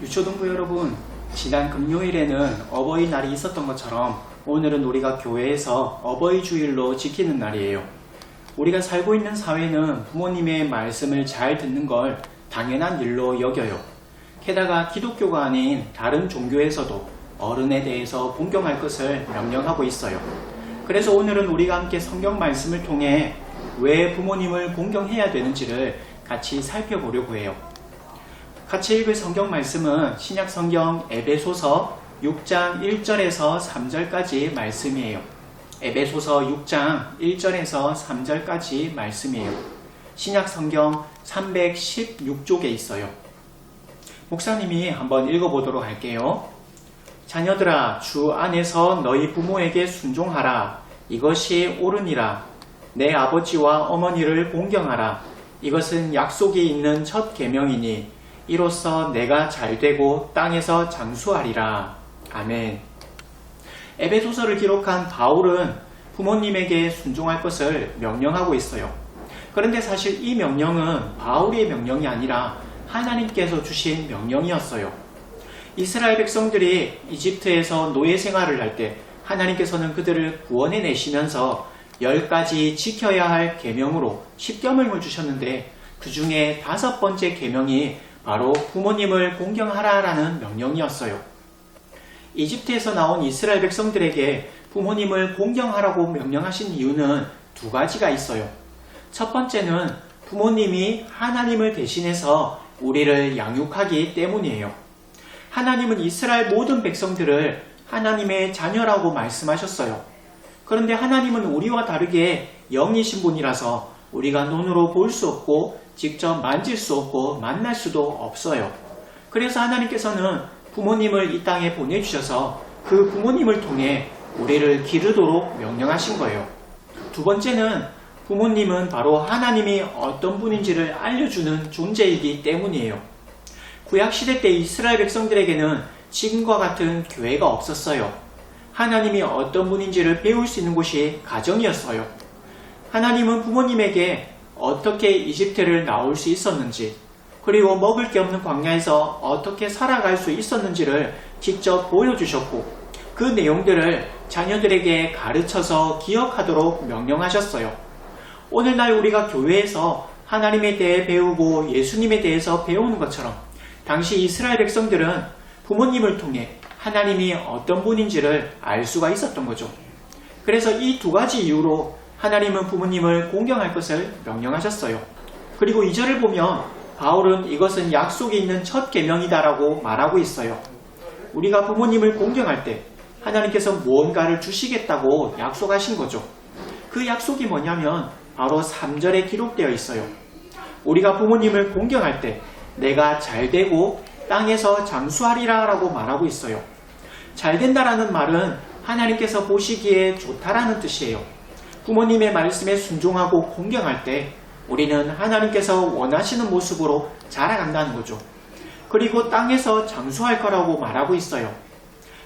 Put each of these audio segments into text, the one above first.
유초동부 여러분, 지난 금요일에는 어버이날이 있었던 것처럼 오늘은 우리가 교회에서 어버이 주일로 지키는 날이에요. 우리가 살고 있는 사회는 부모님의 말씀을 잘 듣는 걸 당연한 일로 여겨요. 게다가 기독교가 아닌 다른 종교에서도 어른에 대해서 존경할 것을 명령하고 있어요. 그래서 오늘은 우리가 함께 성경 말씀을 통해 왜 부모님을 존경해야 되는지를 같이 살펴보려고 해요. 같이 읽을 성경 말씀은 신약 성경 에베소서 6장 1절에서 3절까지 말씀이에요. 에베소서 6장 1절에서 3절까지 말씀이에요. 신약 성경 316쪽에 있어요. 목사님이 한번 읽어보도록 할게요. 자녀들아, 주 안에서 너희 부모에게 순종하라. 이것이 옳으니라. 내 아버지와 어머니를 존경하라. 이것은 약속이 있는 첫 계명이니 이로써 내가 잘되고 땅에서 장수하리라. 아멘. 에베소서를 기록한 바울은 부모님에게 순종할 것을 명령하고 있어요. 그런데 사실 이 명령은 바울의 명령이 아니라 하나님께서 주신 명령이었어요. 이스라엘 백성들이 이집트에서 노예 생활을 할 때 하나님께서는 그들을 구원해 내시면서 10가지 지켜야 할 계명으로 10계명을 주셨는데 그 중에 5번째 계명이 바로 부모님을 존경하라라는 명령이었어요. 이집트에서 나온 이스라엘 백성들에게 부모님을 존경하라고 명령하신 이유는 2가지가 있어요. 첫 번째는 부모님이 하나님을 대신해서 우리를 양육하기 때문이에요. 하나님은 이스라엘 모든 백성들을 하나님의 자녀라고 말씀하셨어요. 그런데 하나님은 우리와 다르게 영이신 분이라서 우리가 눈으로 볼 수 없고 직접 만질 수 없고 만날 수도 없어요. 그래서 하나님께서는 부모님을 이 땅에 보내주셔서 그 부모님을 통해 우리를 기르도록 명령하신 거예요. 2번째는 부모님은 바로 하나님이 어떤 분인지를 알려주는 존재이기 때문이에요. 구약시대 때 이스라엘 백성들에게는 지금과 같은 교회가 없었어요. 하나님이 어떤 분인지를 배울 수 있는 곳이 가정이었어요. 하나님은 부모님에게 어떻게 이집트를 나올 수 있었는지, 그리고 먹을 게 없는 광야에서 어떻게 살아갈 수 있었는지를 직접 보여주셨고, 그 내용들을 자녀들에게 가르쳐서 기억하도록 명령하셨어요. 오늘날 우리가 교회에서 하나님에 대해 배우고 예수님에 대해서 배우는 것처럼 당시 이스라엘 백성들은 부모님을 통해 하나님이 어떤 분인지를 알 수가 있었던 거죠. 그래서 이 2가지 이유로 하나님은 부모님을 존경할 것을 명령하셨어요. 그리고 2절을 보면 바울은 이것은 약속이 있는 첫 계명이다라고 말하고 있어요. 우리가 부모님을 존경할 때 하나님께서 무언가를 주시겠다고 약속하신 거죠. 그 약속이 뭐냐면 바로 3절에 기록되어 있어요. 우리가 부모님을 존경할 때 내가 잘되고 땅에서 장수하리라 라고 말하고 있어요. 잘된다라는 말은 하나님께서 보시기에 좋다라는 뜻이에요. 부모님의 말씀에 순종하고 존경할 때 우리는 하나님께서 원하시는 모습으로 자라간다는 거죠. 그리고 땅에서 장수할 거라고 말하고 있어요.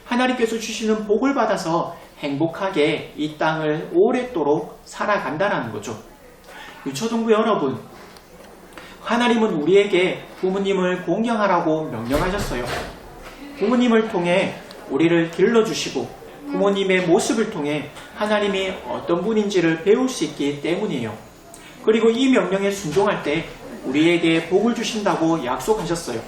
하나님께서 주시는 복을 받아서 행복하게 이 땅을 오랫도록 살아간다는 거죠. 유초동부 여러분, 하나님은 우리에게 부모님을 존경하라고 명령하셨어요. 부모님을 통해 우리를 길러주시고 부모님의 모습을 통해 하나님이 어떤 분인지를 배울 수 있기 때문이에요. 그리고 이 명령에 순종할 때 우리에게 복을 주신다고 약속하셨어요.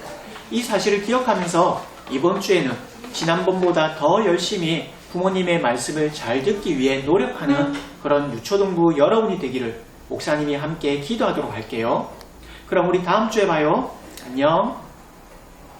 이 사실을 기억하면서 이번 주에는 지난번보다 더 열심히 부모님의 말씀을 잘 듣기 위해 노력하는 그런 유초동부 여러분이 되기를 목사님이 함께 기도하도록 할게요. 그럼 우리 다음 주에 봐요. 안녕.